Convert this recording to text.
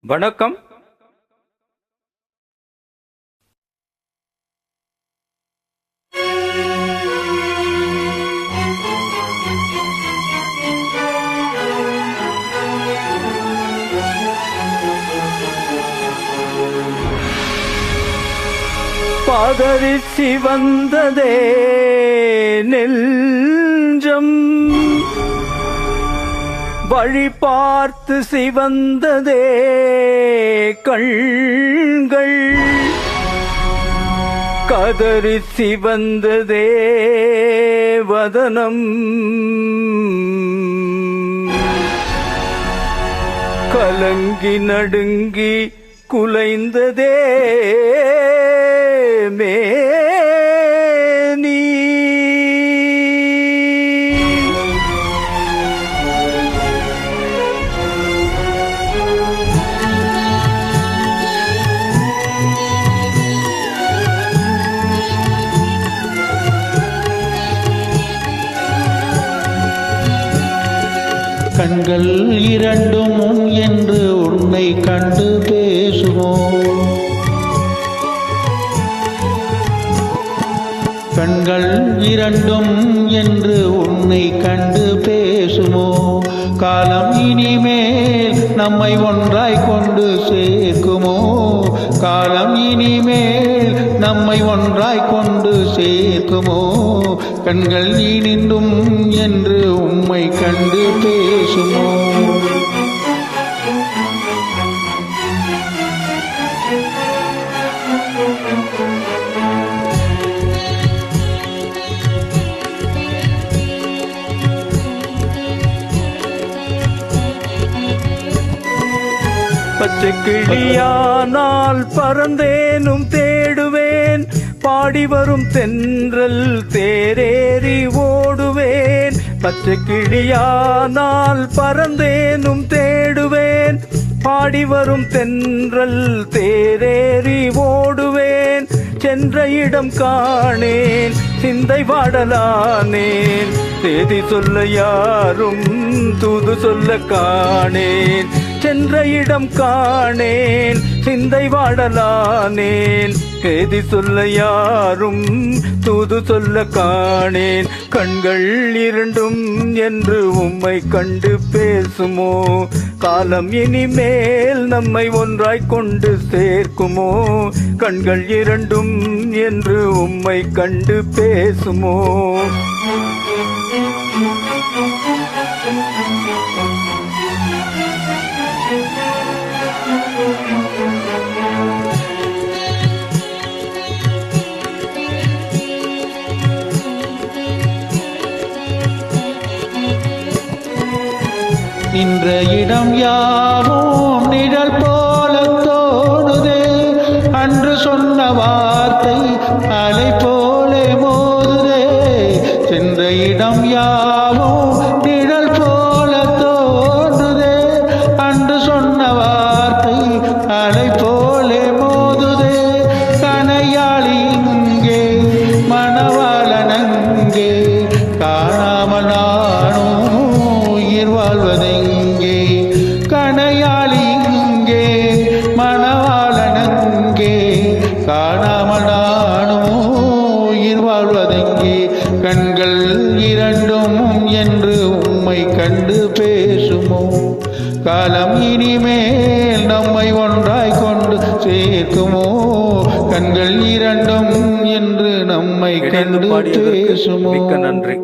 வணக்கம். பதறிச்சி வந்ததே நெஞ்சம், வழி பார்த்து சிவந்ததே கண்கள், கதறி சிவந்ததே வதனம், கலங்கி நடுங்கி குலைந்ததே மேனி. கண்கள் இரண்டும் என்று உன்னை கண்டு பேசுமோ, கண்கள் இரண்டும் என்று உன்னை கண்டு பேசுமோ, காலம் இனிமேல் நம்மை ஒன்றாய் கொண்டு சேர்க்குமோ, காலம் இனிமேல் நம்மை ஒன்றாய் கொண்டு சேர்க்குமோ, கண்கள் இனிந்தும் என்று உம்மை கண்டு பேசுமோ. பச்சை கிளியானால் பறந்தேனும் தேடுவேன், பாடி வரும் தென்றல் தேரேறி ஓடுவேன். பச்சை கிளியானால் பறந்தேனும் தேடுவேன், பாடி வரும் தென்றல் தேரேறி ஓடுவேன். சென்ற இடம் காணேன் சிந்தை வாடலானேன், தேதி சொல்ல யாரும் தூது சொல்ல காணேன். சென்ற இடம் காணேன் சிந்தை வாடலானேன், தேதி சொல்ல யாரும் தூது சொல்ல காணேன். கண்கள் இரண்டும் என்று உம்மை கண்டு பேசுமோ, காலம் இனிமேல் நம்மை ஒன்றாய் கொண்டு சேர்க்குமோ, கண்கள் இரண்டும் என்று உம்மை கண்டு பேசுமோ. நின்ற இடம் யாவும் நிழல் போல தோணுதே, அன்று சொன்ன வார்த்தை அலை போல மோதுதே. சென்ற இடம் யாவும் நிழல் போல தோன்றுதே, அன்று சொன்ன வார்த்தை அலை போல மோதுதே. கனையாளி இங்கே மணவாளன் அங்கே, காணாமல் நானும் உயிர் வாழ்வதெங்கே. கனையாளி இங்கே மணவாளன் அங்கே, காணாமல் நானும் உயிர் வாழ்வதெங்கே. கண்கள் இரண்டும் என்று உம்மை கண்டு பேசுமோ, காலம் இனிமேல் நம்மை ஒன்றாய் கொண்டு சேர்க்குமோ, கண்கள் இரண்டும் என்று நம்மை கண்டு பேசுமோ. மிக்க நன்றி.